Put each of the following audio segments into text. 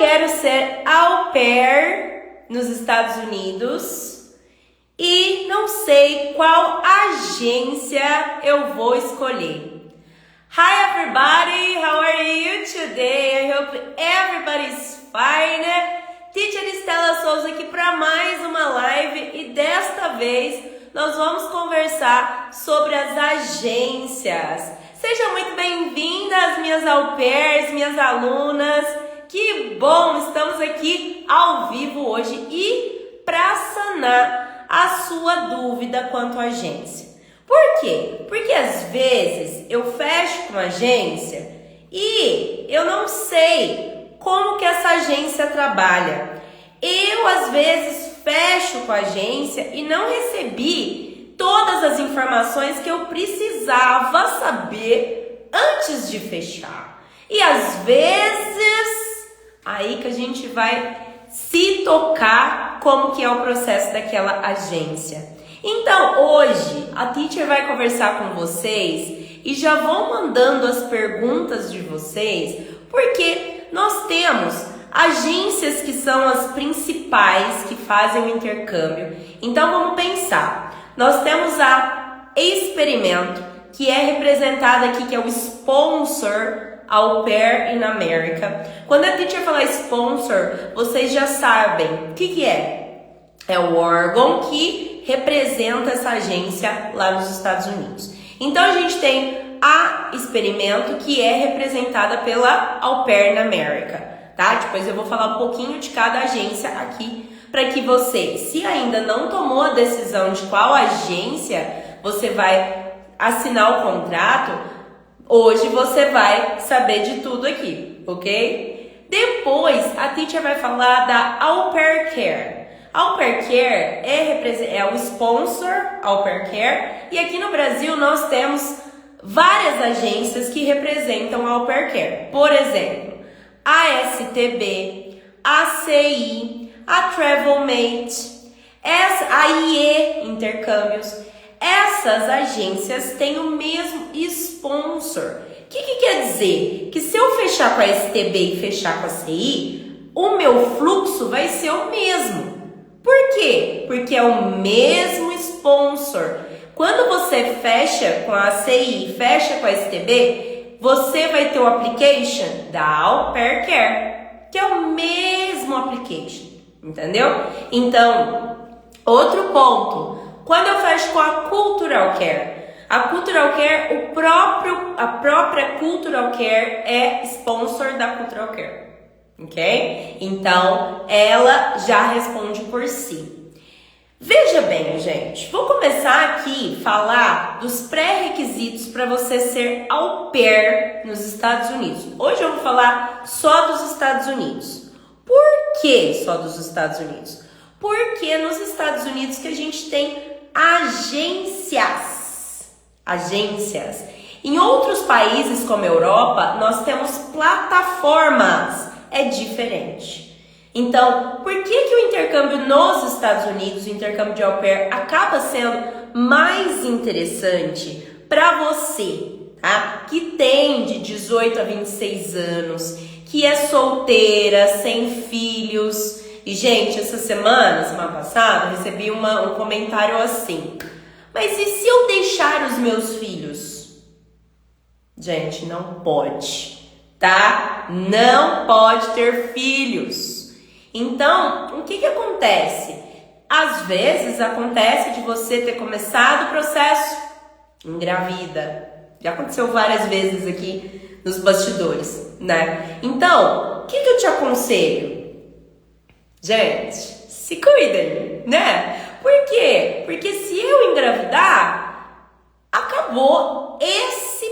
quero ser au pair nos Estados Unidos e não sei qual agência eu vou escolher. Hi everybody, how are you today? I hope everybody's fine. Teacher Estela Souza aqui para mais uma live e desta vez nós vamos conversar sobre as agências. Sejam muito bem-vindas, minhas au pairs, minhas alunas. Que bom, estamos aqui ao vivo hoje e para sanar a sua dúvida quanto à agência. Por quê? Porque às vezes eu fecho com a agência e eu não sei como que essa agência trabalha. Eu às vezes fecho com a agência e não recebi todas as informações que eu precisava saber antes de fechar. E às vezes aí que a gente vai se tocar como que é o processo daquela agência. Então hoje a teacher vai conversar com vocês e já vão mandando as perguntas de vocês, porque nós temos agências que são as principais que fazem o intercâmbio. Então vamos pensar, nós temos a Experimento, que é representada aqui, que é o sponsor Au Pair in America. Quando a teacher falar sponsor, vocês já sabem o que é. É o órgão que representa essa agência lá nos Estados Unidos. Então a gente tem a Experimento, que é representada pela Au Pair in America, tá? Depois eu vou falar um pouquinho de cada agência aqui, para que você, se ainda não tomou a decisão de qual agência você vai assinar o contrato, hoje você vai saber de tudo aqui, ok? Depois, a teacher vai falar da Au Pair Care. Au Pair Care é o sponsor Au Pair Care. E aqui no Brasil nós temos várias agências que representam a Au Pair Care. Por exemplo, a STB, a CI, a Travelmate, a IE Intercâmbios. Essas agências têm o mesmo sponsor. O que quer dizer? Que se eu fechar com a STB e fechar com a CI, o meu fluxo vai ser o mesmo. Por quê? Porque é o mesmo sponsor. Quando você fecha com a CI e fecha com a STB, você vai ter o application da Au Pair Care, que é o mesmo application, entendeu? Então, outro ponto. Quando eu fecho com a Cultural Care, a Cultural Care, a própria Cultural Care é sponsor da Cultural Care, ok? Então, ela já responde por si. Veja bem, gente, vou começar aqui a falar dos pré-requisitos para você ser au pair nos Estados Unidos. Hoje eu vou falar só dos Estados Unidos. Por que só dos Estados Unidos? Porque nos Estados Unidos que a gente tem agências. Em outros países como a Europa, nós temos plataformas. É diferente. Então, por que o intercâmbio nos Estados Unidos, o intercâmbio de au pair, acaba sendo mais interessante para você, tá? Que tem de 18 a 26 anos, que é solteira, sem filhos. E, gente, semana passada, eu recebi um comentário assim: mas e se eu deixar os meus filhos? Gente, não pode, tá? Não pode ter filhos. Então, o que acontece? Às vezes acontece de você ter começado o processo, engravida. Já aconteceu várias vezes aqui nos bastidores, né? Então, o que eu te aconselho? Gente, se cuidem, né? Por quê? Porque se eu engravidar, acabou esse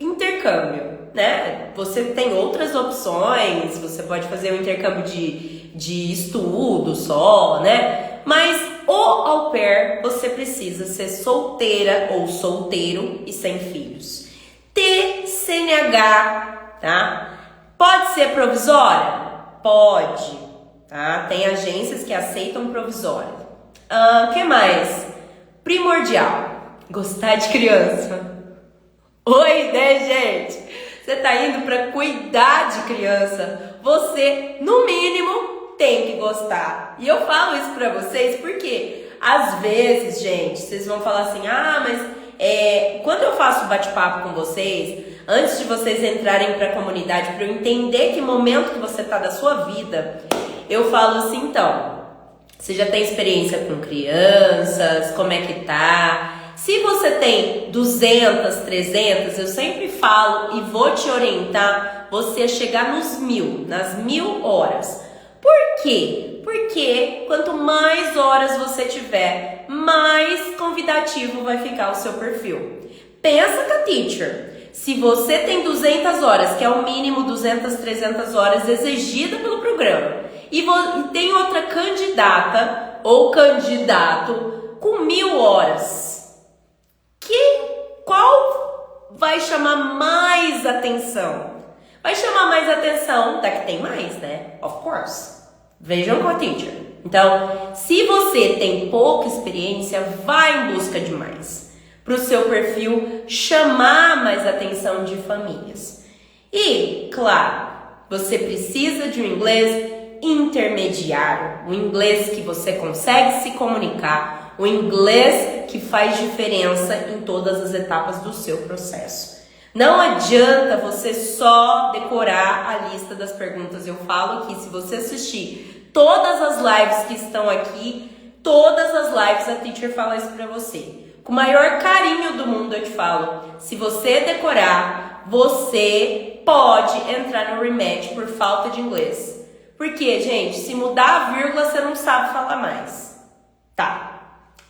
intercâmbio, né? Você tem outras opções, você pode fazer um intercâmbio de estudo só, né? Mas o au pair, você precisa ser solteira ou solteiro e sem filhos. Ter CNH, tá? Pode ser provisória? Pode. Tá? Tem agências que aceitam provisório. Que mais? Primordial. Gostar de criança. Oi, né, gente? Você tá indo para cuidar de criança. você, no mínimo, tem que gostar. E eu falo isso pra vocês porque, às vezes, gente, vocês vão falar assim, mas quando eu faço bate-papo com vocês, antes de vocês entrarem pra comunidade, pra eu entender que momento que você tá da sua vida, eu falo assim, então, você já tem experiência com crianças, como é que tá? Se você tem 200, 300, eu sempre falo e vou te orientar você a chegar nos 1000, nas 1000 horas. Por quê? Porque quanto mais horas você tiver, mais convidativo vai ficar o seu perfil. Pensa com a teacher. Se você tem 200 horas, que é o mínimo 200, 300 horas exigida pelo programa, e tem outra candidata ou candidato com 1000 horas, qual vai chamar mais atenção? Vai chamar mais atenção da que tem mais, né? Of course. Vejam com a teacher. Então, se você tem pouca experiência, vai em busca de mais. Para o seu perfil chamar mais atenção de famílias. E, claro, você precisa de um inglês intermediário. Um inglês que você consegue se comunicar. Um inglês que faz diferença em todas as etapas do seu processo. Não adianta você só decorar a lista das perguntas. Eu falo aqui, se você assistir todas as lives que estão aqui, todas as lives a teacher fala isso pra você. Com o maior carinho do mundo eu te falo, se você decorar, você pode entrar no rematch por falta de inglês. Porque, gente, se mudar a vírgula, você não sabe falar mais. Tá.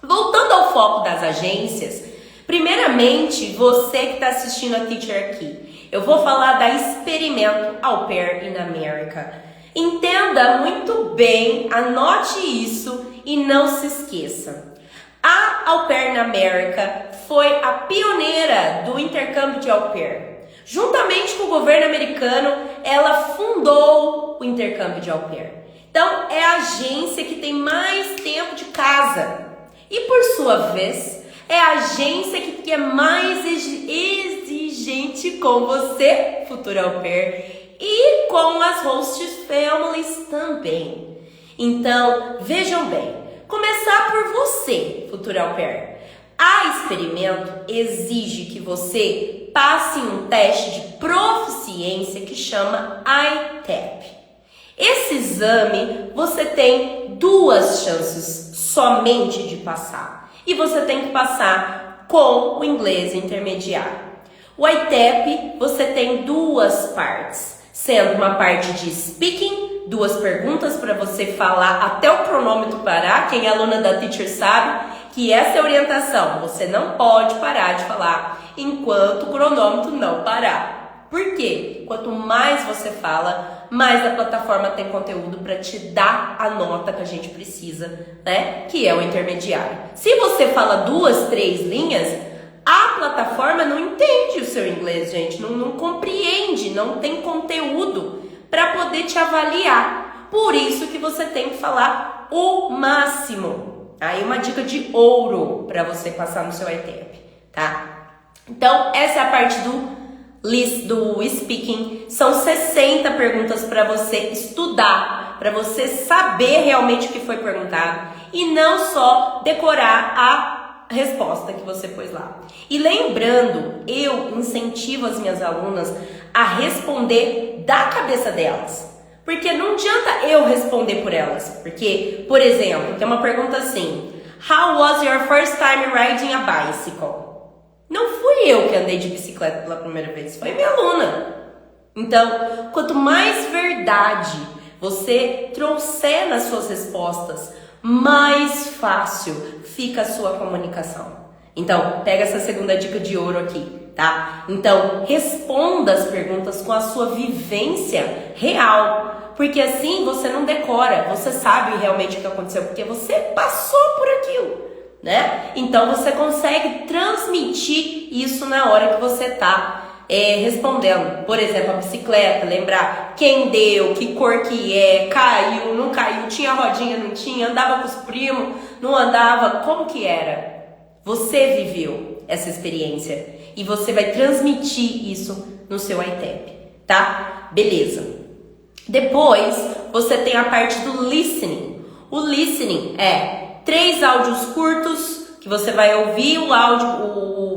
Voltando ao foco das agências, primeiramente, você que está assistindo a teacher aqui, eu vou falar da Experimento Au Pair in America. Entenda muito bem, anote isso e não se esqueça. A Au Pair in America foi a pioneira do intercâmbio de au pair. Juntamente com o governo americano, ela fundou o intercâmbio de au pair. Então, é a agência que tem mais tempo de casa. E por sua vez, é a agência que é mais exigente com você, futura au pair, e com as host families também. Então, vejam bem, começar por você, futura au pair. A Experimento exige que você passe um teste de proficiência que chama ITEP. Esse exame você tem 2 chances somente de passar. E você tem que passar com o inglês intermediário. O ITEP você tem 2 partes, sendo uma parte de speaking, 2 perguntas para você falar até o cronômetro parar. Quem é aluna da teacher sabe que essa é a orientação. Você não pode parar de falar enquanto o cronômetro não parar. Por quê? Quanto mais você fala, mais a plataforma tem conteúdo para te dar a nota que a gente precisa, né? Que é o intermediário. Se você fala 2, 3 linhas, a plataforma não entende o seu inglês, gente. Não compreende, não tem conteúdo para poder te avaliar. Por isso que você tem que falar o máximo. Aí uma dica de ouro para você passar no seu ITEP, tá? Então, essa é a parte do speaking. São 60 perguntas para você estudar, para você saber realmente o que foi perguntado e não só decorar a resposta que você pôs lá. E lembrando, eu incentivo as minhas alunas a responder da cabeça delas. Porque não adianta eu responder por elas. Porque, por exemplo, tem uma pergunta assim: How was your first time riding a bicycle? Não fui eu que andei de bicicleta pela primeira vez, foi minha aluna. Então, quanto mais verdade você trouxer nas suas respostas, mais fácil fica a sua comunicação. Então, pega essa segunda dica de ouro aqui, tá? Então, responda as perguntas com a sua vivência real, porque assim você não decora, você sabe realmente o que aconteceu, porque você passou por aquilo, né? Então, você consegue transmitir isso na hora que você tá respondendo. Por exemplo, a bicicleta, lembrar quem deu, que cor que é, caiu, não caiu, tinha rodinha, não tinha, andava com os primos, não andava, como que era? Você viveu essa experiência e você vai transmitir isso no seu ITEP, tá? Beleza. Depois, você tem a parte do listening. O listening é 3 áudios curtos, que você vai ouvir o áudio,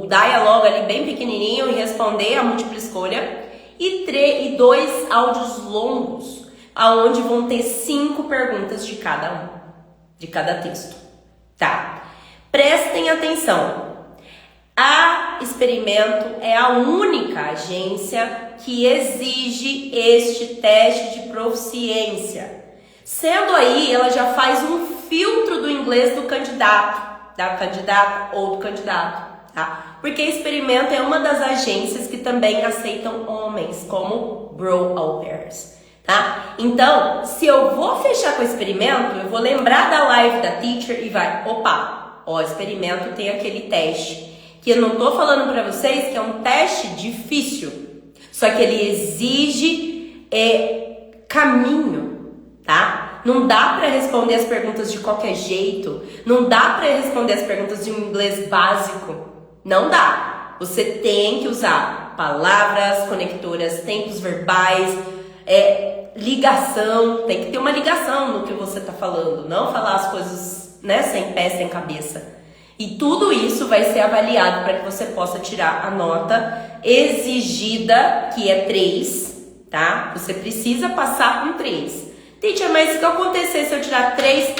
o diálogo ali bem pequenininho e responder a múltipla escolha. E 2 áudios longos, aonde vão ter 5 perguntas de cada texto. Tá? Prestem atenção. A Experimento é a única agência que exige este teste de proficiência. Sendo aí, ela já faz um filtro do inglês do candidato, da candidata ou do candidato, tá? Porque Experimento é uma das agências que também aceitam homens como bro au pairs, tá? Então, se eu vou fechar com o Experimento, eu vou lembrar da live da teacher e vai, opa, ó, Experimento tem aquele teste. Que eu não tô falando pra vocês que é um teste difícil, só que ele exige caminho, tá? Não dá pra responder as perguntas de qualquer jeito, não dá pra responder as perguntas de um inglês básico, não dá. Você tem que usar palavras conectoras, tempos verbais, ligação, tem que ter uma ligação no que você tá falando, não falar as coisas, né, sem pé, sem cabeça. E tudo isso vai ser avaliado para que você possa tirar a nota exigida, que é 3, tá? Você precisa passar com 3. Teacher, mas o que acontecer se eu tirar 3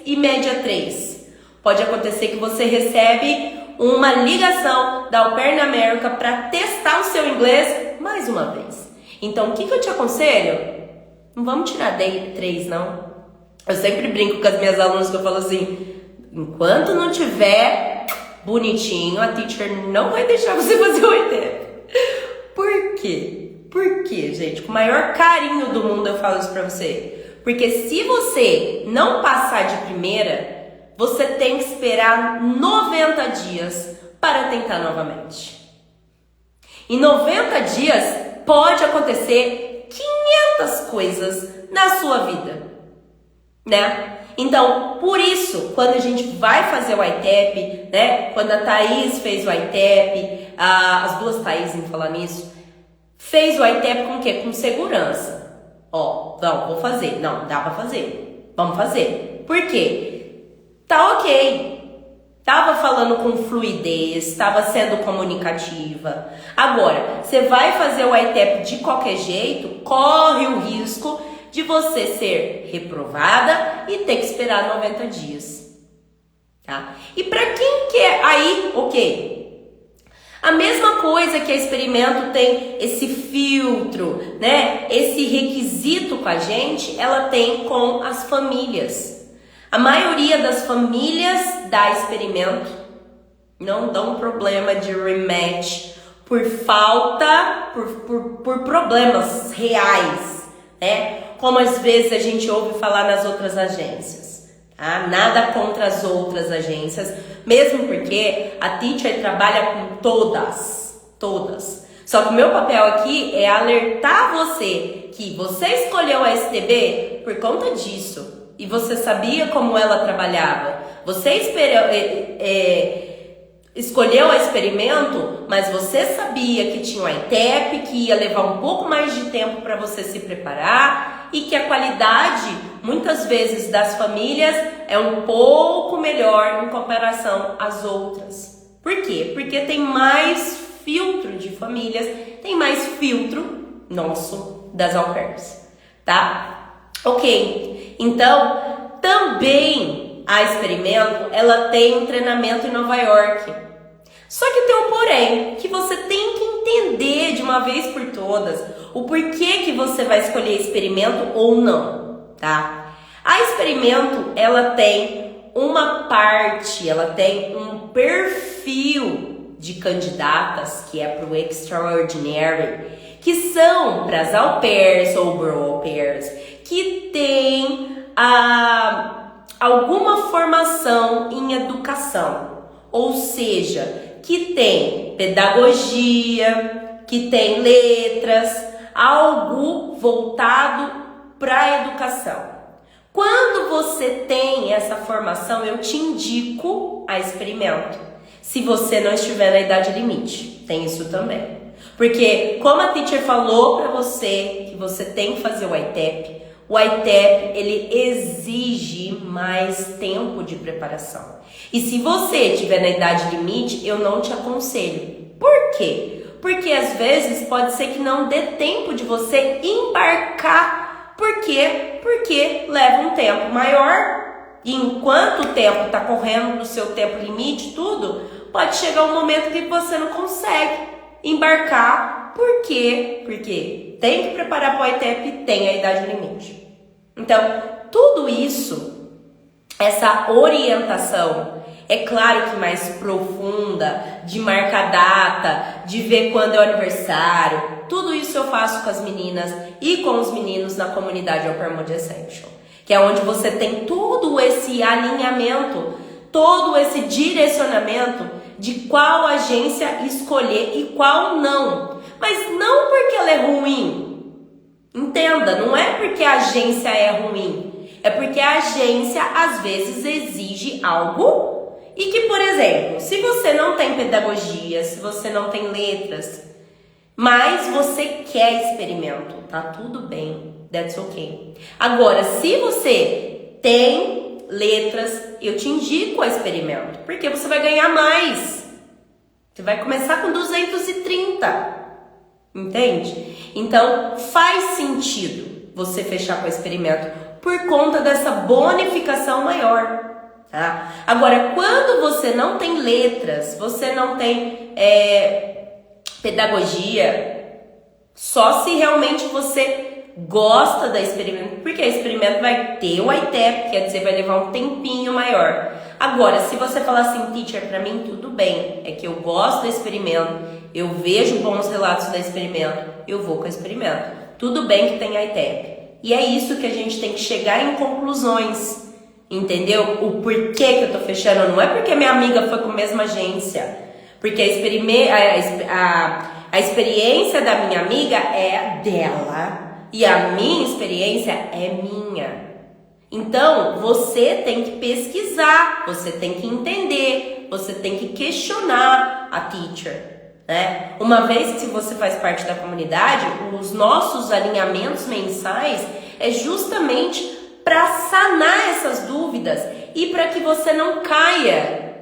e média 3? Pode acontecer que você recebe uma ligação da Au Pair na América para testar o seu inglês mais uma vez. Então, o que eu te aconselho? Não vamos tirar 3, não. Eu sempre brinco com as minhas alunas que eu falo assim... Enquanto não tiver bonitinho, a teacher não vai deixar você fazer o ITEP. Por quê? Por quê, gente? Com o maior carinho do mundo eu falo isso pra você. Porque se você não passar de primeira, você tem que esperar 90 dias para tentar novamente. Em 90 dias pode acontecer 500 coisas na sua vida, né? Então, por isso, quando a gente vai fazer o ITEP, né? Quando a Thaís fez o ITEP, as duas Thaís, em falar nisso, fez o ITEP com o quê? Com segurança. Ó, não, vou fazer. Não, dá pra fazer. Vamos fazer. Por quê? Tá ok. Tava falando com fluidez, tava sendo comunicativa. Agora, você vai fazer o ITEP de qualquer jeito, corre o risco de você ser reprovada e ter que esperar 90 dias, tá? E para quem quer, aí, ok. A mesma coisa que a Experimento tem esse filtro, né? Esse requisito com a gente, ela tem com as famílias. A maioria das famílias da Experimento não dão problema de rematch por falta, por problemas reais, né? Como às vezes a gente ouve falar nas outras agências, tá? Nada contra as outras agências, mesmo porque a teacher trabalha com todas. Só que o meu papel aqui é alertar você que você escolheu a STB por conta disso e você sabia como ela trabalhava. Você escolheu o Experimento, mas você sabia que tinha um ITEP, que ia levar um pouco mais de tempo para você se preparar e que a qualidade, muitas vezes, das famílias é um pouco melhor em comparação às outras. Por quê? Porque tem mais filtro de famílias, tem mais filtro nosso das au pairs, tá? Ok, então também a Experimento, ela tem um treinamento em Nova York. Só que tem um porém, que você tem que entender de uma vez por todas o porquê que você vai escolher Experimento ou não, tá? A Experimento, ela tem uma parte, ela tem um perfil de candidatas que é para o Extraordinary, que são para as au pairs ou bro au pairs, que tem alguma formação em educação, ou seja, que tem pedagogia, que tem letras, algo voltado para a educação. Quando você tem essa formação, eu te indico a Experimento. Se você não estiver na idade limite, tem isso também. Porque como a teacher falou para você que você tem que fazer o ITEP ele exige mais tempo de preparação. E se você estiver na idade limite, eu não te aconselho. Por quê? Porque às vezes pode ser que não dê tempo de você embarcar. Por quê? Porque leva um tempo maior. E enquanto o tempo está correndo no seu tempo limite, tudo, pode chegar um momento que você não consegue embarcar. Por quê? Porque tem que preparar para o ITEP e tem a idade limite. Então, tudo isso, essa orientação, é claro que mais profunda, de marcar data, de ver quando é o aniversário, tudo isso eu faço com as meninas e com os meninos na comunidade Au Pair Mode Essential, que é onde você tem todo esse alinhamento, todo esse direcionamento de qual agência escolher e qual não. Mas não porque ela é ruim. Entenda, não é porque a agência é ruim. É porque a agência às vezes exige algo e que, por exemplo, se você não tem pedagogia, se você não tem letras, mas você quer experimento, tá tudo bem, that's okay. Agora, se você tem letras, eu te indico a experimento, porque você vai ganhar mais. Você vai começar com 230, entende? Então, faz sentido você fechar com o experimento por conta dessa bonificação maior, tá? Agora, quando você não tem letras, você não tem pedagogia, só se realmente você gosta da experimento, porque a experimento vai ter o ITEP, quer dizer, vai levar um tempinho maior. Agora, se você falar assim, teacher, pra mim tudo bem, é que eu gosto do experimento, eu vejo bons relatos da experimento, eu vou com o experimento. Tudo bem que tem ITEP. E é isso que a gente tem que chegar em conclusões, entendeu? O porquê que eu tô fechando, não é porque minha amiga foi com a mesma agência, porque a experiência da minha amiga é dela e a minha experiência é minha. Então, você tem que pesquisar, você tem que entender, você tem que questionar a teacher, né? Uma vez que você faz parte da comunidade, os nossos alinhamentos mensais é justamente para sanar essas dúvidas e para que você não caia.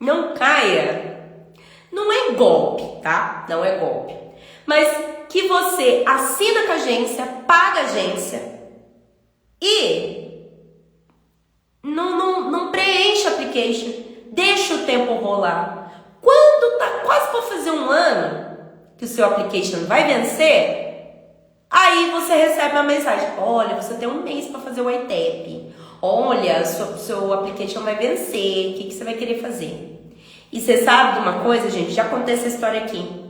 Não caia. Não é golpe, tá? Não é golpe. Mas que você assina com a agência, paga a agência e não preenche a application, deixa o tempo rolar. Quando tá quase para fazer um ano que o seu application vai vencer, aí você recebe uma mensagem: olha, você tem um mês para fazer o ITEP, olha, seu application vai vencer, o que você vai querer fazer? E você sabe de uma coisa, gente? Já contei essa história aqui.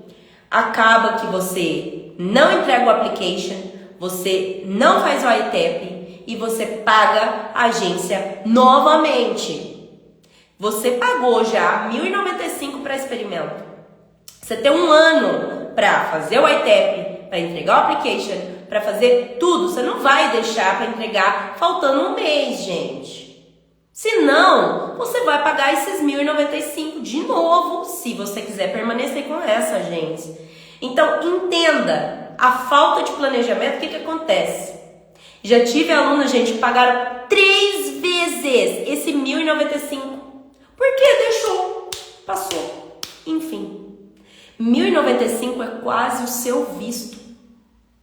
Acaba que você não entrega o application, você não faz o ITEP e você paga a agência novamente. Você pagou já R$ 1.095 para experimento. Você tem um ano para fazer o ITEP, para entregar o application, para fazer tudo. Você não vai deixar para entregar faltando um mês, gente. Senão, você vai pagar esses R$ 1.095 de novo, se você quiser permanecer com essa agência. Então, entenda, a falta de planejamento, o que acontece? Já tive alunos, gente, que pagaram 3 vezes esse R$ 1.095. Por que deixou? Passou. Enfim, R$ 1.095 é quase o seu visto.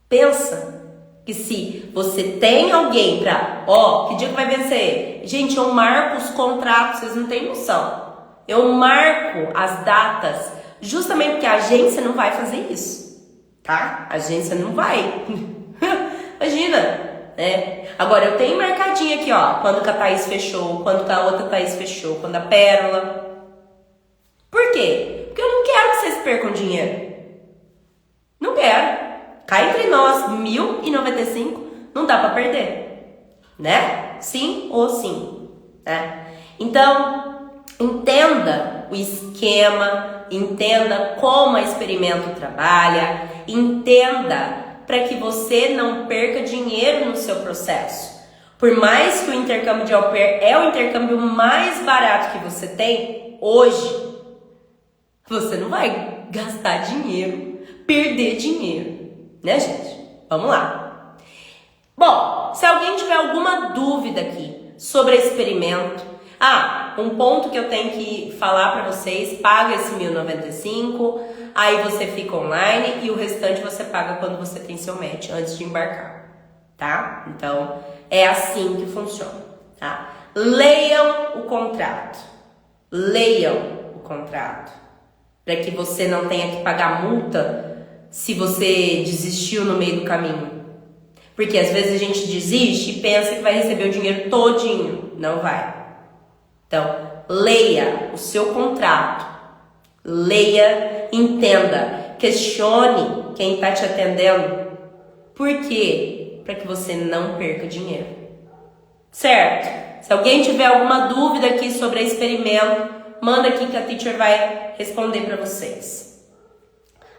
Pensa que se você tem alguém pra, que dia que vai vencer? Gente, eu marco os contratos, vocês não têm noção. Eu marco as datas, justamente porque a agência não vai fazer isso, tá? A agência não vai. Imagina, né? Agora, eu tenho marcadinho aqui, quando que a Thaís fechou, quando que a outra Thaís fechou, quando a Pérola. Por quê? Porque eu não quero que vocês percam dinheiro. Não quero. Cá entre nós, R$ 1.095 não dá para perder, né? Sim ou sim, né? Então, entenda o esquema, entenda como a experimento trabalha, entenda para que você não perca dinheiro no seu processo. Por mais que o intercâmbio de au pair é o intercâmbio mais barato que você tem, hoje, você não vai gastar dinheiro perder dinheiro, né, gente? Vamos lá. Bom, se alguém tiver alguma dúvida aqui sobre experimento, um ponto que eu tenho que falar para vocês, paga esse 1.095, aí você fica online e o restante você paga quando você tem seu match, antes de embarcar, tá? Então, é assim que funciona, tá? Leiam o contrato, para que você não tenha que pagar multa se você desistiu no meio do caminho. Porque às vezes a gente desiste e pensa que vai receber o dinheiro todinho, não vai. Então, leia o seu contrato, leia, entenda, questione quem está te atendendo. Por quê? Para que você não perca dinheiro. Certo? Se alguém tiver alguma dúvida aqui sobre experimento, manda aqui que a teacher vai responder para vocês.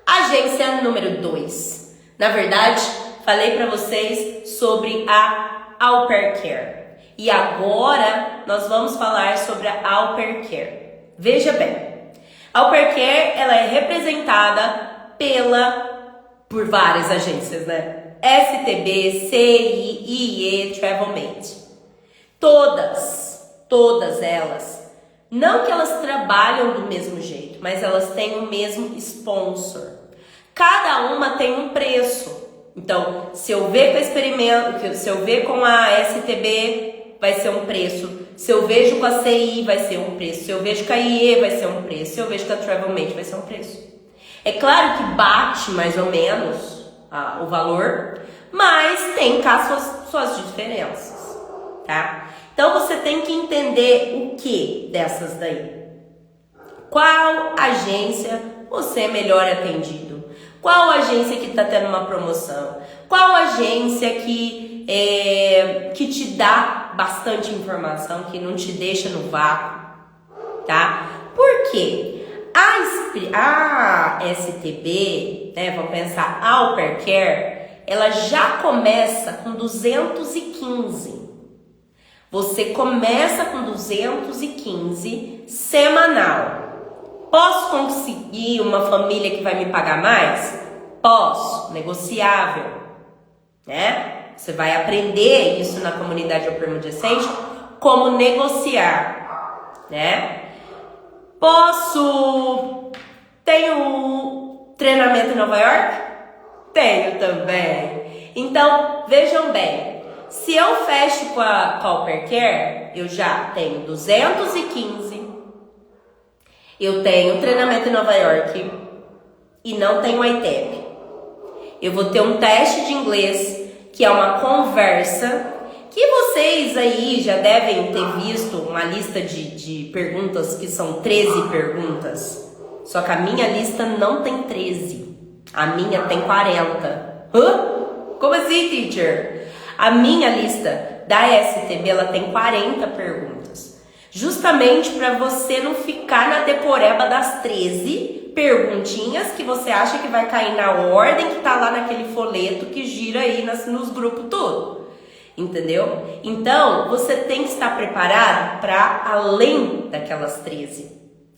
Agência número 2. Na verdade, falei para vocês sobre a Au Pair Care. E agora nós vamos falar sobre a Au Pair Care. Veja bem, a Au Pair Care ela é representada por várias agências, né? STB, CI, IE, Travelmate. Todas elas, não que elas trabalham do mesmo jeito, mas elas têm o mesmo sponsor. Cada uma tem um preço. Então, se eu ver com a experimento, se eu ver com a STB, vai ser um preço. Se eu vejo com a CI, vai ser um preço. Se eu vejo com a IE, vai ser um preço. Se eu vejo com a Travelmate, vai ser um preço. É claro que bate mais ou menos o valor, mas tem cá suas diferenças, tá? Então, você tem que entender o que dessas daí. Qual agência você é melhor atendido? Qual agência que está tendo uma promoção? Qual agência que te dá bastante informação, que não te deixa no vácuo, tá? Por quê? A STB, né, vamos pensar, a Au Pair Care, ela já começa com 215. Você começa com 215 semanal. Posso conseguir uma família que vai me pagar mais? Posso, negociável, né? Você vai aprender isso na comunidade Au Pair Mundo Decente, como negociar, né? Tenho treinamento em Nova York? Tenho também. Então, vejam bem, se eu fecho com a Au Pair Care, eu já tenho 215, eu tenho treinamento em Nova York e não tenho ITEP. Eu vou ter um teste de inglês, que é uma conversa, que vocês aí já devem ter visto uma lista de perguntas que são 13 perguntas. Só que a minha lista não tem 13. A minha tem 40. Hã? Como assim, teacher? A minha lista da STB, ela tem 40 perguntas. Justamente para você não ficar na decoreba das 13 perguntinhas que você acha que vai cair na ordem que tá lá naquele folheto que gira aí nos grupos todos. Entendeu? Então, você tem que estar preparado para além daquelas 13.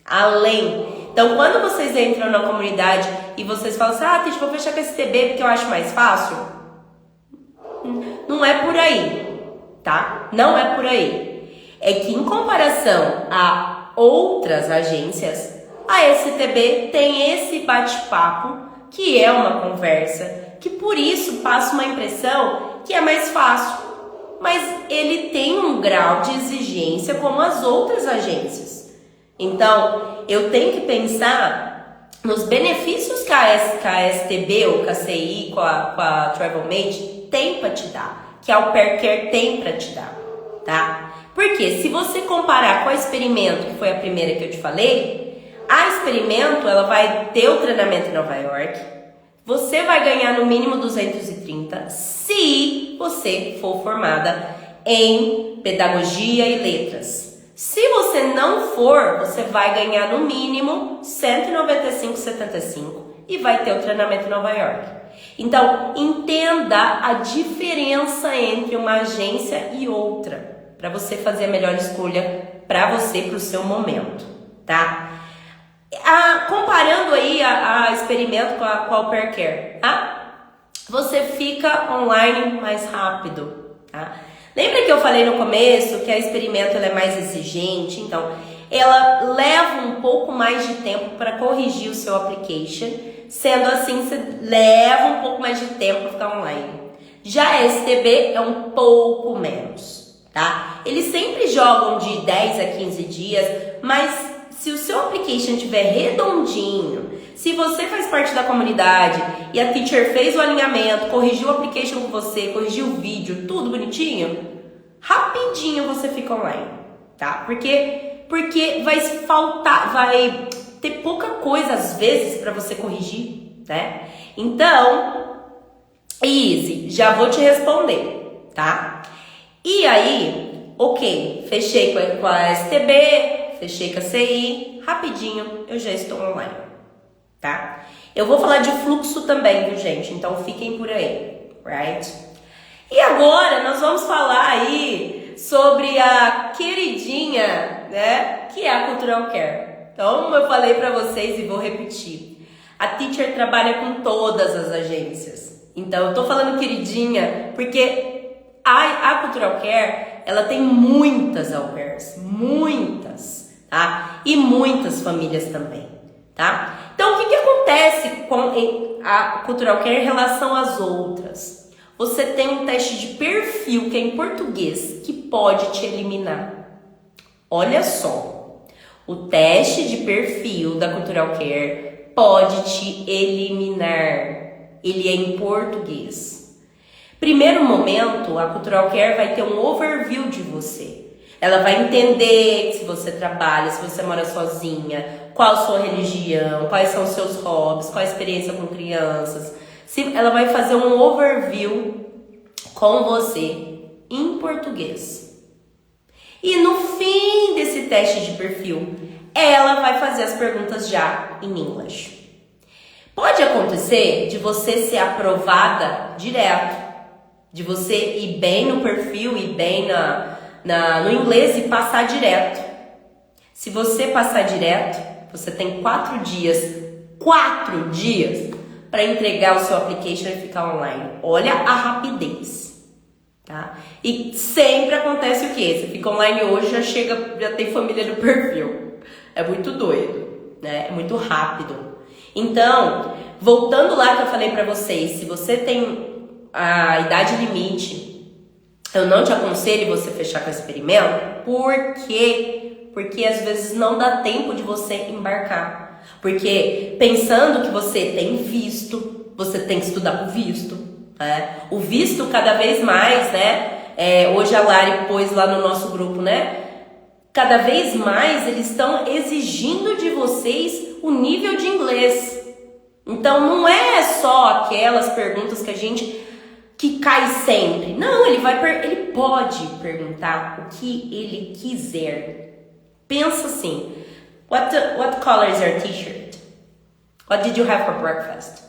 Além. Então, quando vocês entram na comunidade e vocês falam assim, Titi, vou fechar com a STB porque eu acho mais fácil. Não é por aí, tá? Não é por aí. É que em comparação a outras agências, a STB tem esse bate-papo, que é uma conversa, que por isso passa uma impressão que é mais fácil. Mas ele tem um grau de exigência como as outras agências. Então, eu tenho que pensar nos benefícios que a STB ou que a CI, com a Travelmate tem para te dar, que a Au Pair Care tem para te dar, tá? Porque se você comparar com a Experimento, que foi a primeira que eu te falei, a Experimento, ela vai ter o treinamento em Nova York, você vai ganhar no mínimo 230 se você for formada em pedagogia e letras. Se você não for, você vai ganhar no mínimo 195,75 e vai ter o treinamento em Nova York. Então, entenda a diferença entre uma agência e outra, para você fazer a melhor escolha para você, para o seu momento, tá? Comparando aí a experimento com a Au Pair Care, tá? Você fica online mais rápido, tá? Lembra que eu falei no começo que a experimento ela é mais exigente? Então, ela leva um pouco mais de tempo para corrigir o seu application. Sendo assim, você leva um pouco mais de tempo para ficar online. Já a STB é um pouco menos, tá? Eles sempre jogam de 10 a 15 dias, mas se o seu application estiver redondinho, se você faz parte da comunidade e a teacher fez o alinhamento, corrigiu o application com você, corrigiu o vídeo, tudo bonitinho, rapidinho você fica online, tá? Porque vai faltar, vai ter pouca coisa às vezes para você corrigir, né? Então, easy, já vou te responder, tá? E aí, ok, fechei com a STB, fechei com a CI, rapidinho eu já estou online, tá? Eu vou falar de fluxo também, viu, gente? Então fiquem por aí, right? E agora nós vamos falar aí sobre a queridinha, né? Que é a Cultural Care. Então, como eu falei pra vocês e vou repetir, a teacher trabalha com todas as agências. Então, eu tô falando queridinha porque a Cultural Care, ela tem muitas au pairs, muitas, tá? E muitas famílias também, tá? Então, o que acontece com a Cultural Care em relação às outras? Você tem um teste de perfil que é em português que pode te eliminar. Olha só, o teste de perfil da Cultural Care pode te eliminar. Ele é em português. Primeiro momento, a Cultural Care vai ter um overview de você. Ela vai entender se você trabalha, se você mora sozinha, qual a sua religião, quais são os seus hobbies, qual a experiência com crianças. Ela vai fazer um overview com você em português. E no fim desse teste de perfil, ela vai fazer as perguntas já em inglês. Pode acontecer de você ser aprovada direto, de você ir bem no perfil, ir bem no inglês e passar direto. Se você passar direto, você tem 4 dias para entregar o seu application e ficar online. Olha a rapidez, tá? E sempre acontece o quê? Você fica online hoje, já tem família no perfil. É muito doido, né? É muito rápido. Então, voltando lá que eu falei pra vocês, se você tem a idade limite, eu não te aconselho você fechar com o experimento. Por quê? Porque às vezes não dá tempo de você embarcar. Porque pensando que você tem visto, você tem que estudar o visto, né? O visto cada vez mais, né? Hoje a Lari pôs lá no nosso grupo, né? Cada vez mais eles estão exigindo de vocês o nível de inglês. Então não é só aquelas perguntas que cai sempre. Não, ele pode perguntar o que ele quiser. Pensa assim. What color is your t-shirt? What did you have for breakfast?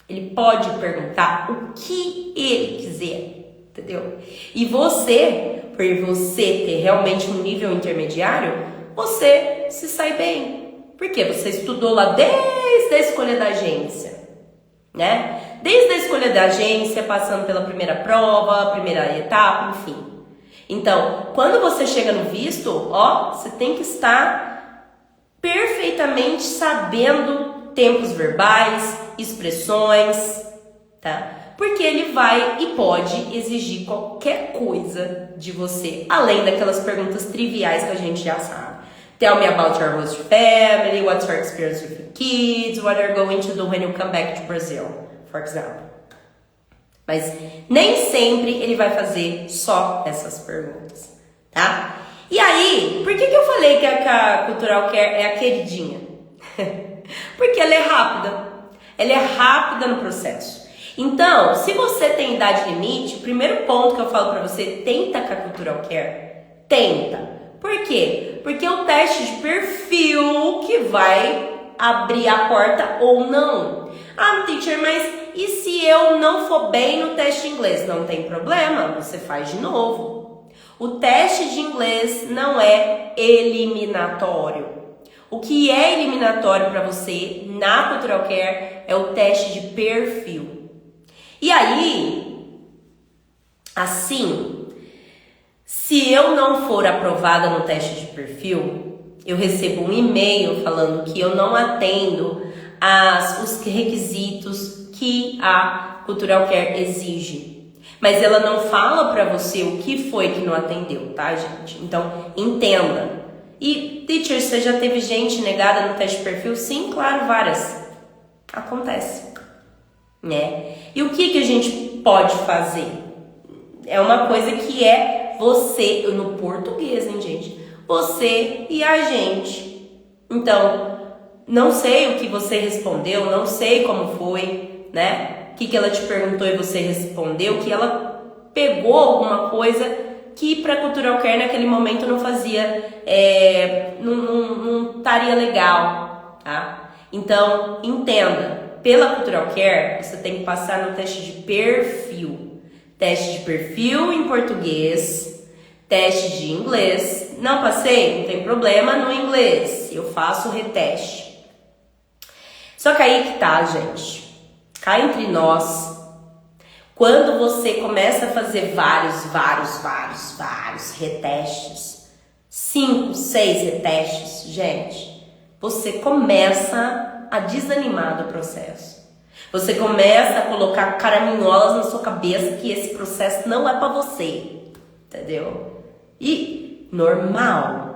Ele pode perguntar o que ele quiser, entendeu? E você, por você ter realmente um nível intermediário, você se sai bem. Por quê? Você estudou lá desde a escolha da agência, né? Desde a escolha da agência, passando pela primeira prova, primeira etapa, enfim. Então, quando você chega no visto, você tem que estar perfeitamente sabendo tempos verbais, expressões, tá? Porque ele vai e pode exigir qualquer coisa de você, além daquelas perguntas triviais que a gente já sabe. Tell me about your host family, what's your experience with your kids, what are you going to do when you come back to Brazil, for example. Mas nem sempre ele vai fazer só essas perguntas, tá? E aí, por que eu falei que a Cultural Care é a queridinha? Porque ela é rápida. Ela é rápida no processo. Então, se você tem idade limite, o primeiro ponto que eu falo pra você, tenta com a Cultural Care. Tenta. Por quê? Porque é o teste de perfil que vai abrir a porta ou não. Ah, teacher, mas e se eu não for bem no teste de inglês? Não tem problema, você faz de novo. O teste de inglês não é eliminatório. O que é eliminatório para você na Cultural Care é o teste de perfil. E aí, assim, se eu não for aprovada no teste de perfil, eu recebo um e-mail falando que eu não atendo os requisitos que a Cultural Care exige. Mas ela não fala para você o que foi que não atendeu, tá, gente? Então, entenda. E, teacher, você já teve gente negada no teste de perfil? Sim, claro, várias. Acontece, né? E o que a gente pode fazer? É uma coisa que é você, no português, hein, gente? Você e a gente. Então, não sei o que você respondeu, não sei como foi, né? O que ela te perguntou e você respondeu, que ela pegou alguma coisa que para Cultural Care naquele momento não fazia, não estaria legal, tá? Então, entenda, pela Cultural Care, você tem que passar no teste de perfil. Teste de perfil em português, teste de inglês. Não passei? Não tem problema no inglês, eu faço o reteste. Só que aí que tá, gente. Cá entre nós, quando você começa a fazer vários retestes, 5, 6 retestes, gente, você começa a desanimar do processo. Você começa a colocar caraminholas na sua cabeça que esse processo não é pra você, entendeu? E normal,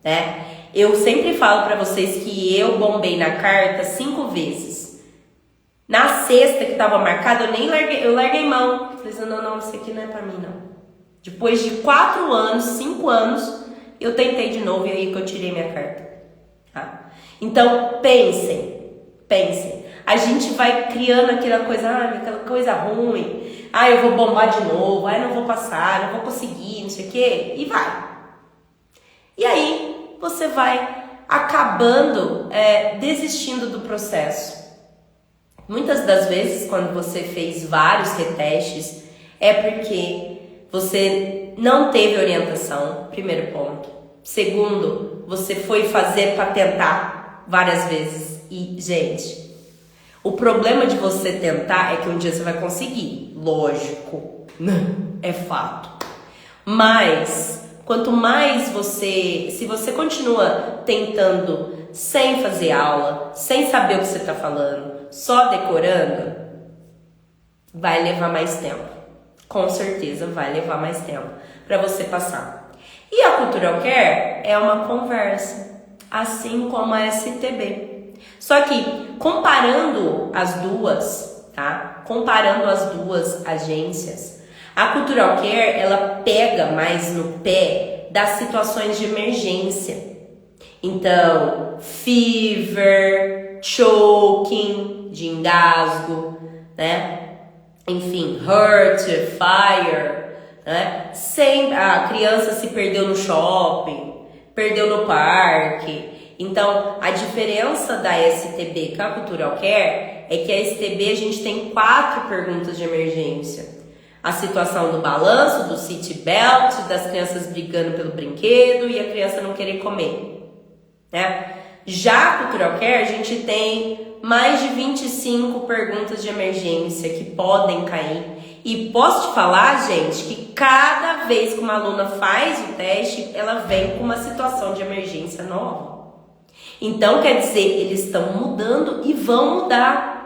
né? Eu sempre falo pra vocês que eu bombei na carta 5 vezes. Na sexta que tava marcada, eu larguei mão. Falei assim, não, isso aqui não é pra mim, não. Depois de 4 anos, 5 anos, eu tentei de novo e aí que eu tirei minha carta. Tá? Então, pensem. A gente vai criando aquela coisa ruim. Eu vou bombar de novo. Não vou passar, não vou conseguir, não sei o quê. E vai. E aí, você vai acabando desistindo do processo. Muitas das vezes, quando você fez vários retestes, é porque você não teve orientação, primeiro ponto. Segundo, você foi fazer para tentar várias vezes. E, gente, o problema de você tentar é que um dia você vai conseguir. Lógico, é fato. Mas, quanto mais se você continua tentando sem fazer aula, sem saber o que você está falando, só decorando, vai levar mais tempo. Com certeza vai levar mais tempo para você passar. E a Cultural Care é uma conversa, assim como a STB. Só que comparando as duas, tá? Comparando as duas agências, a Cultural Care ela pega mais no pé das situações de emergência. Então, fever, choking, de engasgo, né? Enfim, hurt, fire, né? A criança se perdeu no shopping, perdeu no parque. Então, a diferença da STB com a Cultural Care é que a STB a gente tem 4 perguntas de emergência. A situação do balanço, do seat belt, das crianças brigando pelo brinquedo e a criança não querer comer. Né? Já a Cultural Care, a gente tem mais de 25 perguntas de emergência que podem cair. E posso te falar, gente, que cada vez que uma aluna faz o teste, ela vem com uma situação de emergência nova. Então, quer dizer, eles estão mudando e vão mudar.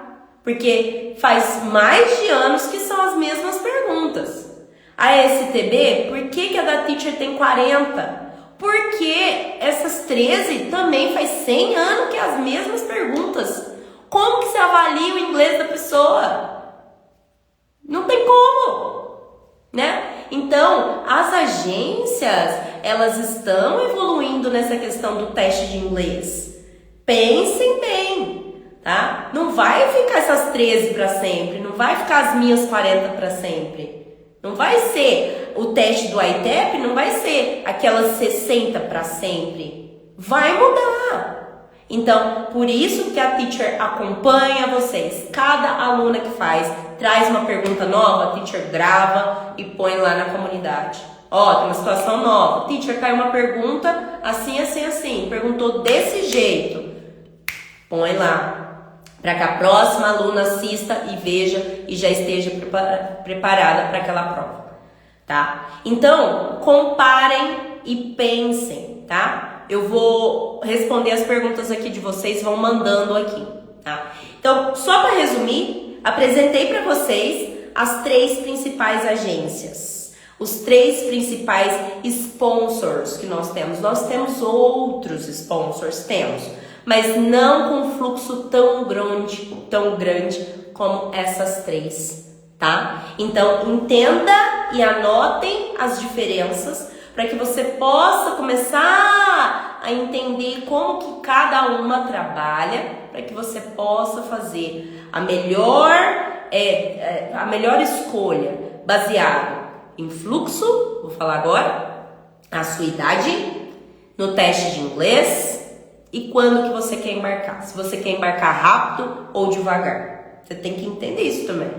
Porque faz mais de anos que são as mesmas perguntas. A STB, por que a da Teacher tem 40? Porque essas 13 também faz 100 anos que é as mesmas perguntas. Como que se avalia o inglês da pessoa? Não tem como, né? Então, as agências, elas estão evoluindo nessa questão do teste de inglês. Pensem bem, tá? Não vai ficar essas 13 para sempre, não vai ficar as minhas 40 para sempre. Não vai ser o teste do ITEP, não vai ser aquelas 60 para sempre. Vai mudar. Então, por isso que a Teacher acompanha vocês. Cada aluna que traz uma pergunta nova, a Teacher grava e põe lá na comunidade. Ó, tem uma situação nova. Teacher, caiu uma pergunta assim, assim, assim. Perguntou desse jeito. Põe lá. Para que a próxima aluna assista e veja e já esteja preparada para aquela prova. Tá? Então, comparem e pensem, tá? Eu vou responder as perguntas aqui de vocês, vão mandando aqui, tá? Então, só para resumir, apresentei para vocês as 3 principais agências, os 3 principais sponsors que nós temos. Nós temos outros sponsors, mas não com fluxo tão grande como essas 3, tá? Então, entenda e anotem as diferenças para que você possa começar a entender como que cada uma trabalha, para que você possa fazer a melhor escolha baseado em fluxo, vou falar agora, a sua idade, no teste de inglês e quando que você quer embarcar. Se você quer embarcar rápido ou devagar. Você tem que entender isso também.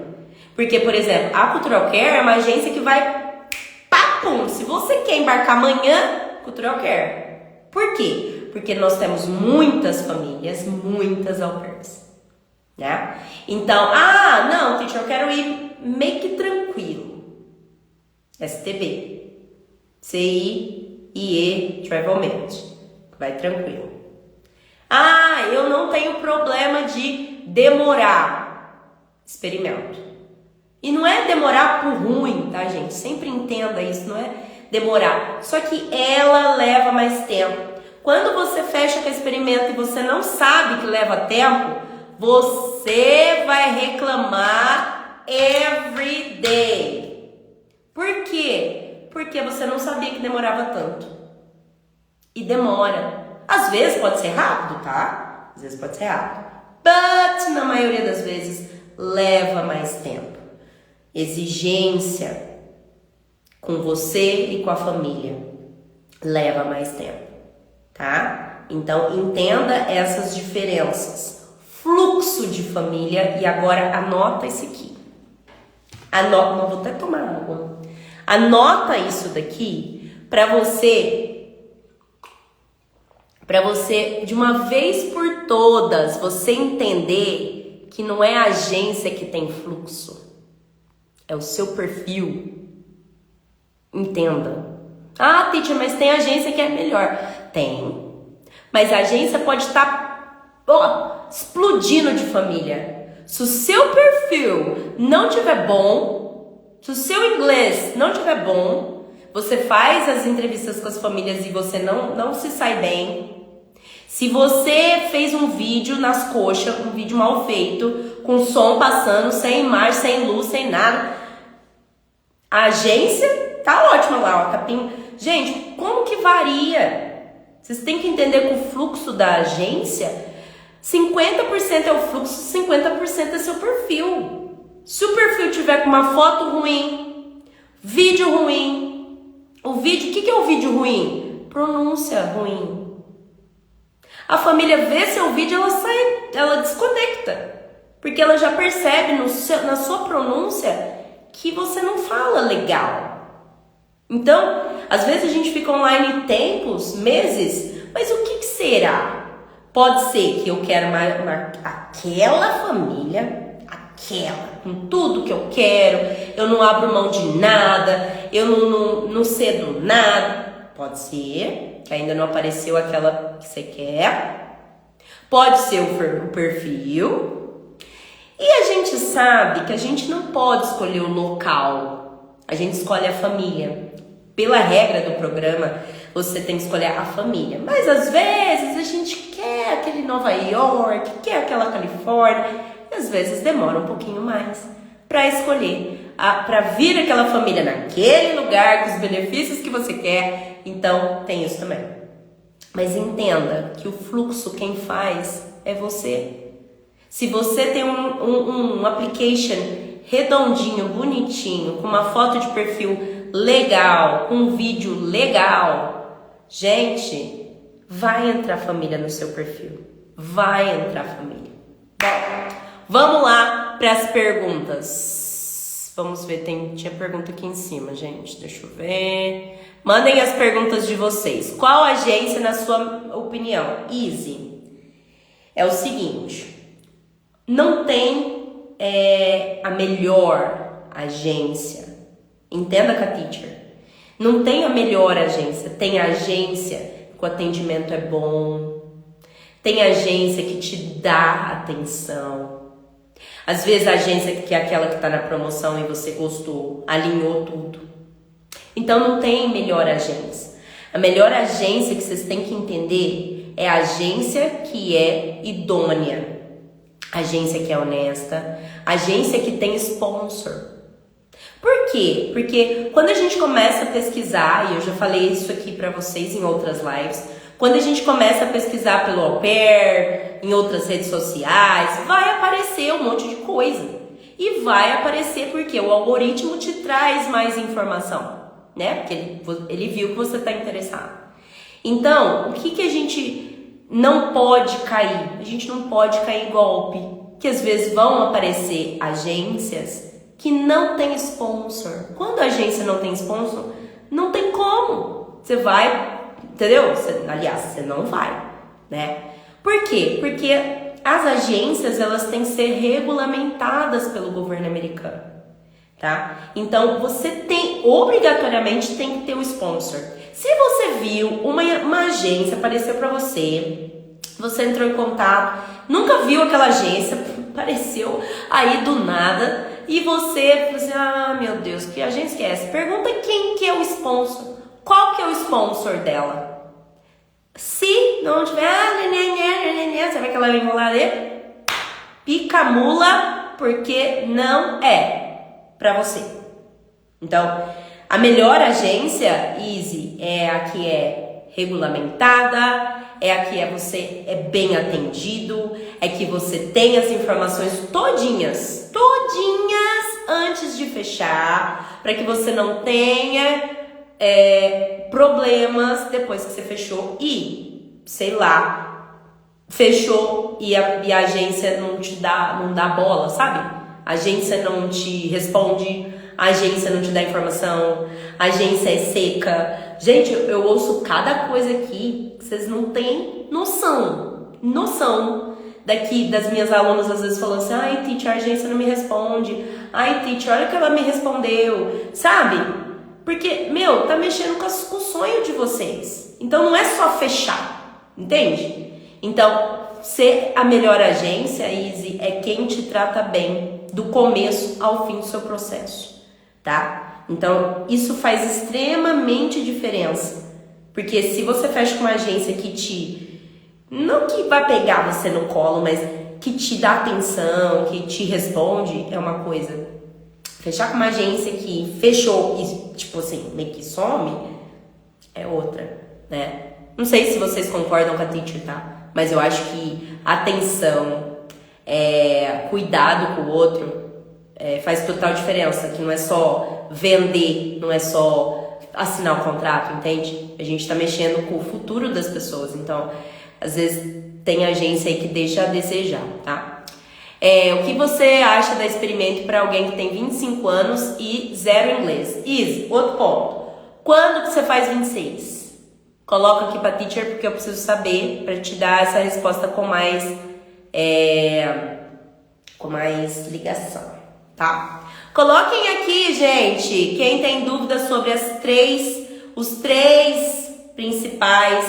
Porque, por exemplo, a Cultural Care é uma agência que vai papum. Se você quer embarcar amanhã, Cultural Care. Por quê? Porque nós temos muitas famílias, muitas au pairs, né? Então, não, teacher, eu quero ir meio que tranquilo. STB, CI, IE, Travel Med. Vai tranquilo. Eu não tenho problema de demorar. Experimento. E não é demorar por ruim, tá, gente? Sempre entenda isso, não é demorar. Só que ela leva mais tempo. Quando você fecha com o experimento e você não sabe que leva tempo, você vai reclamar every day. Por quê? Porque você não sabia que demorava tanto. E demora. Às vezes pode ser rápido, tá? Às vezes pode ser rápido. But, na maioria das vezes, leva mais tempo. Exigência com você e com a família leva mais tempo, tá? Então, entenda essas diferenças. Fluxo de família, e agora anota isso aqui. Não vou até tomar água. Anota isso daqui para você, de uma vez por todas, você entender que não é a agência que tem fluxo. É o seu perfil. Entenda. Teacher, mas tem agência que é melhor. Tem. Mas a agência pode estar explodindo de família. Se o seu perfil não tiver bom, se o seu inglês não tiver bom, você faz as entrevistas com as famílias e você não se sai bem. Se você fez um vídeo nas coxas, um vídeo mal feito, com som passando, sem imagem, sem luz, sem nada, a agência tá ótima lá, ó, capim. Gente, como que varia? Vocês têm que entender que o fluxo da agência, 50% é o fluxo, 50% é seu perfil. Se o perfil tiver com uma foto ruim, vídeo ruim, o vídeo, o que é o vídeo ruim? Pronúncia ruim. A família vê seu vídeo, ela desconecta. Porque ela já percebe na sua pronúncia que você não fala legal. Então, às vezes a gente fica online tempos, meses, mas o que será? Pode ser que eu quero aquela família, com tudo que eu quero, eu não abro mão de nada, eu não cedo nada. Pode ser que ainda não apareceu aquela que você quer. Pode ser o perfil. E a gente sabe que a gente não pode escolher o local. A gente escolhe a família. Pela regra do programa, você tem que escolher a família. Mas às vezes a gente quer aquele Nova York, quer aquela Califórnia. E às vezes demora um pouquinho mais para escolher. Para vir aquela família naquele lugar, com os benefícios que você quer. Então, tem isso também. Mas entenda que o fluxo quem faz é você. Se você tem um application redondinho, bonitinho, com uma foto de perfil legal, com um vídeo legal, gente, vai entrar família no seu perfil. Vai entrar família. Bom, vamos lá para as perguntas. Vamos ver, tinha pergunta aqui em cima, gente. Deixa eu ver. Mandem as perguntas de vocês. Qual agência, na sua opinião? Easy. É o seguinte. Não tem a melhor agência. Entenda, K-Teacher. Não tem a melhor agência. Tem agência que o atendimento é bom. Tem agência que te dá atenção. Às vezes a agência que é aquela que está na promoção e você gostou, alinhou tudo. Então não tem melhor agência. A melhor agência que vocês têm que entender é a agência que é idônea. Agência que é honesta. Agência que tem sponsor. Por quê? Porque quando a gente começa a pesquisar, e eu já falei isso aqui para vocês em outras lives, quando a gente começa a pesquisar pelo au pair, em outras redes sociais, vai aparecer um monte de coisa. E vai aparecer porque o algoritmo te traz mais informação, né? Porque ele viu que você está interessado. Então, o que a gente não pode cair? A gente não pode cair em golpe. Que às vezes vão aparecer agências que não tem sponsor. Quando a agência não tem sponsor, não tem como. Você vai, entendeu? Aliás, você não vai, né? Por quê? Porque as agências, elas têm que ser regulamentadas pelo governo americano, tá? Então, você obrigatoriamente tem que ter um sponsor. Se você viu uma agência, apareceu para você entrou em contato, nunca viu aquela agência, apareceu aí do nada, e você falou assim, meu Deus, que agência que é essa? Pergunta quem que é o sponsor, qual que é o sponsor dela. Se não tiver, você vai que ela vai enrolar ali, pica a mula, porque não é pra você. Então, a melhor agência, Easy, é a que é regulamentada, é a que você é bem atendido, é que você tem as informações todinhas antes de fechar, para que você não tenha problemas depois que você fechou e, sei lá, fechou e a agência não dá bola, sabe? A agência não te responde, a agência não te dá informação, a agência é seca. Gente, eu ouço cada coisa aqui que vocês não têm noção daqui das minhas alunas às vezes falando assim, ai, teacher, a agência não me responde, ai, teacher, olha que ela me respondeu, sabe? Porque, tá mexendo com o sonho de vocês. Então não é só fechar, entende? Então, ser a melhor agência, Easy, é quem te trata bem do começo ao fim do seu processo, tá? Então, isso faz extremamente diferença. Porque se você fecha com uma agência que não que vai pegar você no colo, mas que te dá atenção, que te responde, é uma coisa. Fechar com uma agência que fechou e, tipo assim, meio que some, é outra, né? Não sei se vocês concordam com a teacher, tá? Mas eu acho que atenção, cuidado com o outro, faz total diferença. Que não é só vender, não é só assinar o contrato, entende? A gente tá mexendo com o futuro das pessoas. Então, às vezes, tem agência aí que deixa a desejar, tá? O que você acha da Experimento para alguém que tem 25 anos e zero inglês? Easy, outro ponto. Quando que você faz 26? Coloca aqui pra teacher porque eu preciso saber para te dar essa resposta com mais ligação, tá? Coloquem aqui, gente, quem tem dúvidas sobre os três principais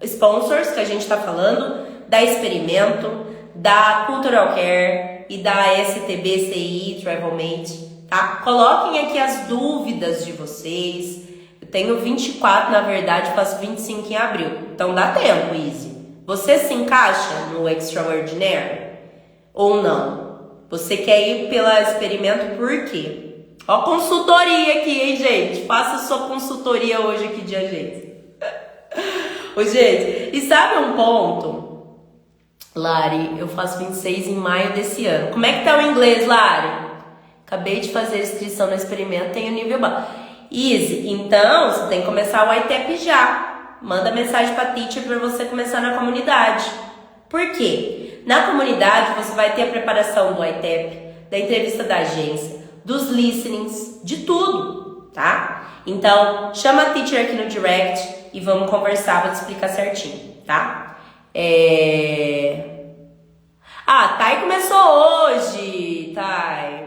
sponsors que a gente tá falando, da Experimento, da Cultural Care e da STBCI Travelmate, tá? Coloquem aqui as dúvidas de vocês. Eu tenho 24, na verdade, faço 25 em abril. Então dá tempo, Easy. Você se encaixa no Extraordinary ou não? Você quer ir pela Experimento por quê? Ó, consultoria aqui, hein, gente? Faça sua consultoria hoje aqui de agência. Ô, gente, e sabe um ponto? Lari, eu faço 26 em maio desse ano. Como é que tá o inglês, Lari? Acabei de fazer a inscrição no Experimento, tenho nível baixo. Easy, então você tem que começar o ITEP já. Manda mensagem pra teacher pra você começar na comunidade. Por quê? Na comunidade você vai ter a preparação do ITEP, da entrevista da agência, dos listenings, de tudo, tá? Então, chama a teacher aqui no direct e vamos conversar, vou te explicar certinho, tá? Thay começou hoje, Thay.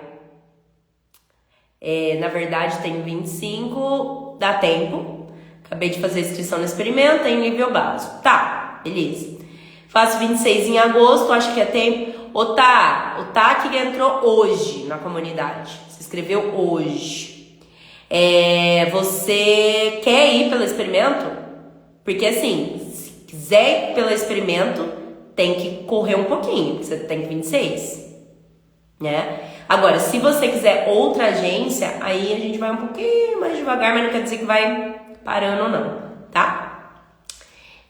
Na verdade, tem 25, dá tempo. Acabei de fazer a inscrição no experimento, tem nível básico. Tá, beleza. Faço 26 em agosto, acho que é tempo. O Tá que entrou hoje na comunidade. Se inscreveu hoje. Você quer ir pelo experimento? Porque assim, se quiser ir pelo experimento, tem que correr um pouquinho. Você tem 26, né? Agora, se você quiser outra agência, aí a gente vai um pouquinho mais devagar, mas não quer dizer que vai parando não, tá?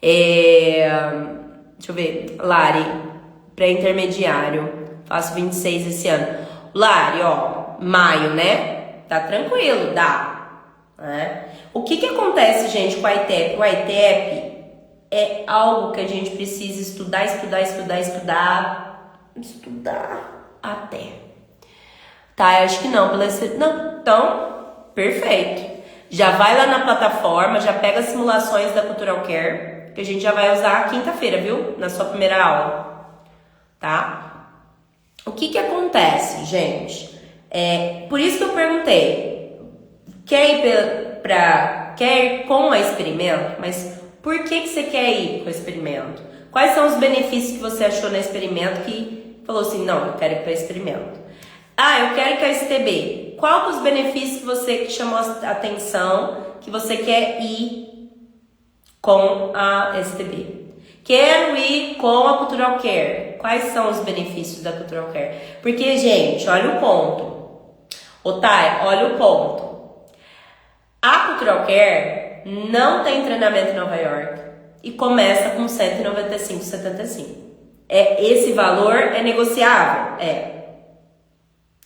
Deixa eu ver. Lari, pré-intermediário, faço 26 esse ano. Lari, ó, maio, né? Tá tranquilo, dá. Né? O que acontece, gente, com o ITEP? O ITEP é algo que a gente precisa estudar até. Tá, eu acho que não. Não, então, perfeito. Já vai lá na plataforma, já pega as simulações da Cultural Care, que a gente já vai usar quinta-feira, viu? Na sua primeira aula. Tá? O que acontece, gente? Por isso que eu perguntei. Quer ir com a experimento? Mas por que você quer ir com o experimento? Quais são os benefícios que você achou no experimento que falou assim, não, eu quero ir para o experimento? Eu quero ir com a STB. Qual os benefícios que você chamou a atenção que você quer ir com a STB? Quero ir com a Cultural Care. Quais são os benefícios da Cultural Care? Porque, gente, olha o ponto. Olha o ponto. A Cultural Care não tem treinamento em Nova York e começa com 195,75. Esse valor é negociável?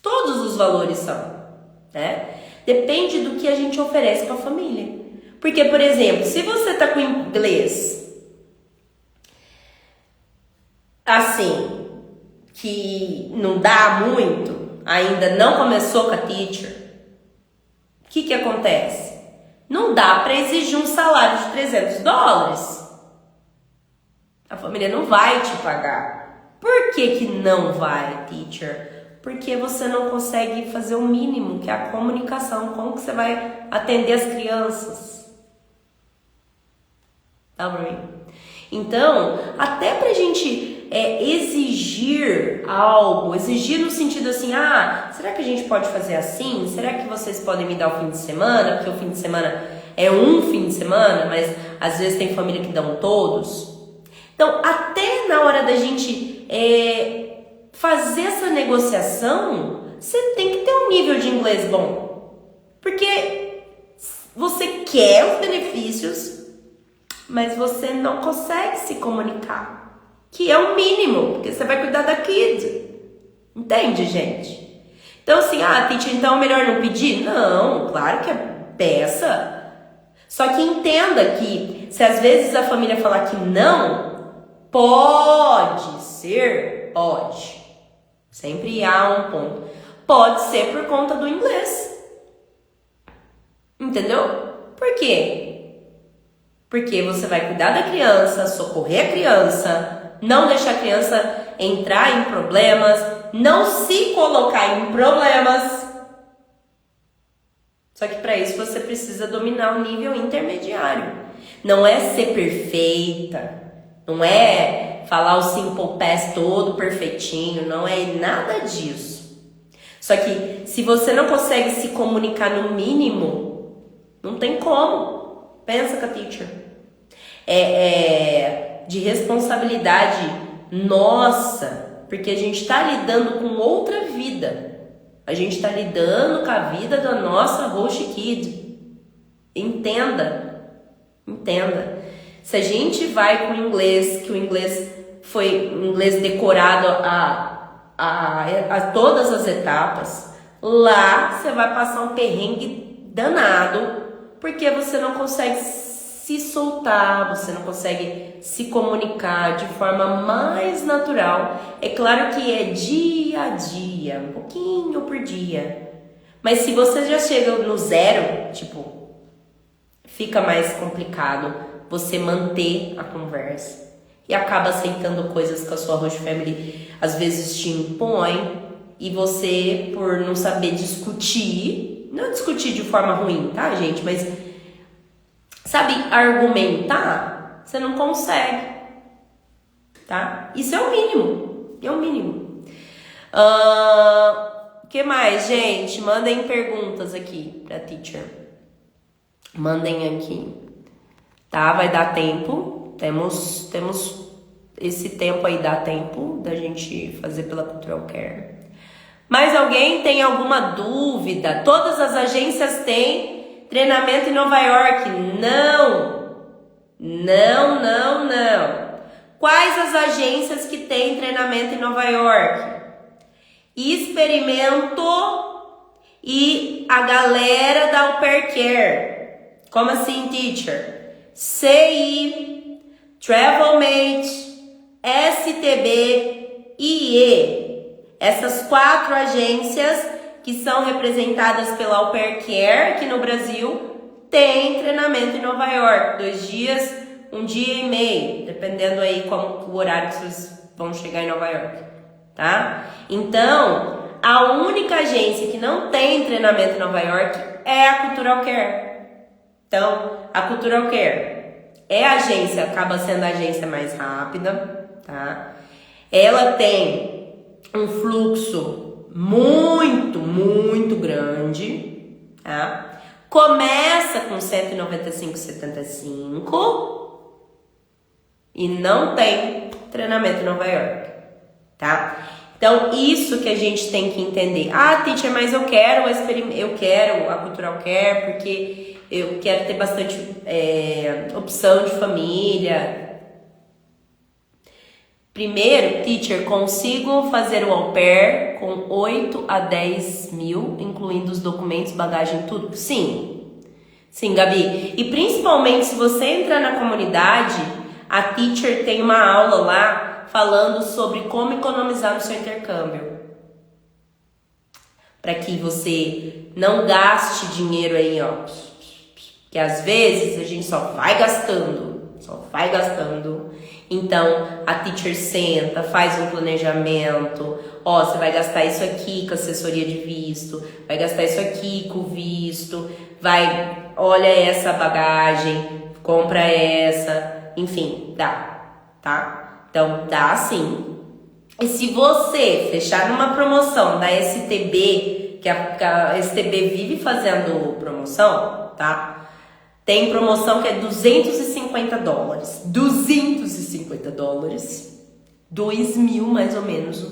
Todos os valores são, né? Depende do que a gente oferece para a família. Porque, por exemplo, se você tá com inglês assim, que não dá muito, ainda não começou com a teacher, o que acontece? Não dá para exigir um salário de $300. A família não vai te pagar. Por que não vai, teacher? Porque você não consegue fazer o mínimo, que é a comunicação. Como que você vai atender as crianças? Tá pra mim? Então, até pra gente exigir algo, exigir no sentido assim, será que a gente pode fazer assim? Será que vocês podem me dar o fim de semana? Porque o fim de semana é um fim de semana, mas às vezes tem família que dão todos. Então, até na hora da gente fazer essa negociação, você tem que ter um nível de inglês bom. Porque você quer os benefícios, mas você não consegue se comunicar. Que é o mínimo, porque você vai cuidar da kid. Entende, gente? Então assim, teacher, então é melhor não pedir? Não, claro que peça. Só que entenda que se às vezes a família falar que não, pode ser, pode. Sempre há um ponto. Pode ser por conta do inglês. Entendeu? Por quê? Porque você vai cuidar da criança, socorrer a criança, não deixar a criança entrar em problemas, não se colocar em problemas. Só que para isso você precisa dominar o nível intermediário. Não é ser perfeita, não é falar o simple past todo perfeitinho, não é nada disso. Só que se você não consegue se comunicar no mínimo, não tem como. Pensa com a teacher. De responsabilidade nossa, porque a gente está lidando com outra vida. A gente está lidando com a vida da nossa host kid. Entenda. Se a gente vai com o inglês, que o inglês foi um inglês decorado a todas as etapas, lá você vai passar um perrengue danado, porque você não consegue se se soltar, você não consegue se comunicar de forma mais natural. É claro que é dia a dia, um pouquinho por dia. Mas se você já chega no zero, tipo, fica mais complicado você manter a conversa. E acaba aceitando coisas que a sua host family às vezes te impõe. E você, por não saber discutir, não discutir de forma ruim, tá, gente? Mas, sabe, argumentar, você não consegue, tá? Isso é o mínimo, é o mínimo. Que mais, gente? Mandem perguntas aqui pra teacher. Mandem aqui, tá? Vai dar tempo, temos esse tempo aí, dá tempo da gente fazer pela Cultural Care. Mas alguém tem alguma dúvida? Todas as agências têm treinamento em Nova York? Não. Quais as agências que têm treinamento em Nova York? Experimento e a galera da Au Pair Care. Como assim, teacher? CI, Travelmate, STB, IE. Essas 4 agências que são representadas pela Au Pair Care aqui no Brasil têm treinamento em Nova York. 2 dias, 1 dia e meio, dependendo aí como o horário que vocês vão chegar em Nova York, tá? Então, a única agência que não tem treinamento em Nova York é a Cultural Care. Então, a Cultural Care é a agência, acaba sendo a agência mais rápida, tá? Ela tem um fluxo muito grande, tá? Começa com 195,75 e não tem treinamento em Nova York, tá? Então, isso que a gente tem que entender. Ah, teacher, mas eu quero a Cultural Care porque eu quero ter bastante opção de família. Primeiro, teacher, consigo fazer o au pair com 8 a 10 mil, incluindo os documentos, bagagem, tudo? Sim, Gabi. E principalmente se você entrar na comunidade, a teacher tem uma aula lá falando sobre como economizar no seu intercâmbio. Para que você não gaste dinheiro aí, ó. Que às vezes a gente só vai gastando. Então, a teacher senta, faz um planejamento. Ó, você vai gastar isso aqui com assessoria de visto, vai gastar isso aqui com visto, olha essa bagagem, compra essa, enfim, dá, tá? Então, dá sim. E se você fechar numa promoção da STB, que a STB vive fazendo promoção, tá? Tem promoção que é $250. $250. 2 mil mais ou menos.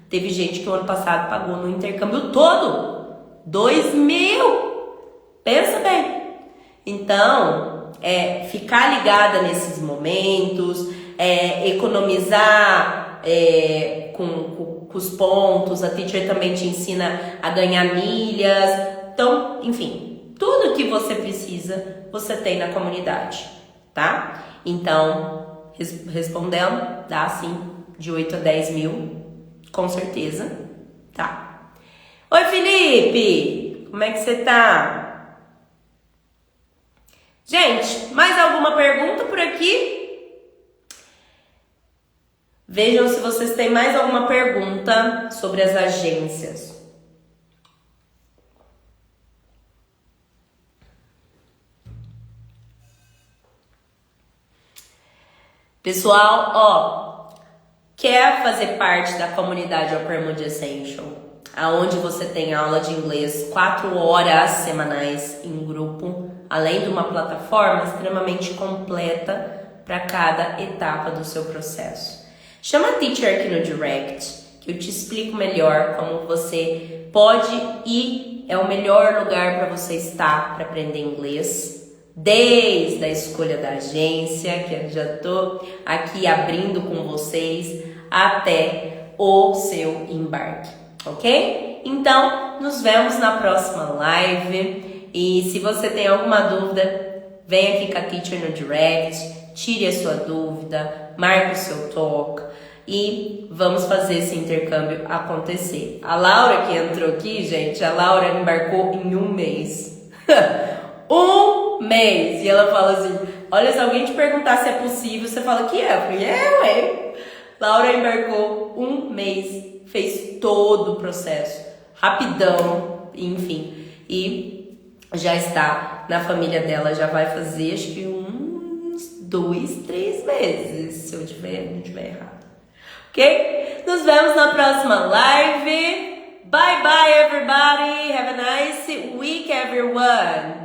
Teve gente que o ano passado pagou no intercâmbio todo. 2 mil. Pensa bem. Então, ficar ligada nesses momentos, economizar com os pontos. A teacher também te ensina a ganhar milhas. Então, enfim. Tudo que você precisa, você tem na comunidade, tá? Então, respondendo, dá sim, de 8 a 10 mil, com certeza, tá? Oi, Felipe! Como é que você tá? Gente, mais alguma pergunta por aqui? Vejam se vocês têm mais alguma pergunta sobre as agências. Pessoal, ó, quer fazer parte da comunidade Au Pair Mood Essential, aonde você tem aula de inglês 4 horas semanais em grupo, além de uma plataforma extremamente completa para cada etapa do seu processo. Chama a teacher aqui no direct, que eu te explico melhor como você pode ir, é o melhor lugar para você estar para aprender inglês. Desde a escolha da agência, que eu já tô aqui abrindo com vocês, até o seu embarque, ok? Então, nos vemos na próxima live. E se você tem alguma dúvida, vem aqui com a teacher no direct, tire a sua dúvida, marque o seu talk e vamos fazer esse intercâmbio acontecer. A Laura que entrou aqui, gente, a Laura embarcou em 1 mês. 1 mês! E ela fala assim, olha, se alguém te perguntar se é possível, você fala que é. Eu falei, ué. Laura embarcou 1 mês, fez todo o processo, rapidão, enfim. E já está na família dela, já vai fazer acho que uns 2, 3 meses, se eu não tiver errado. Ok? Nos vemos na próxima live. Bye bye everybody. Have a nice week everyone.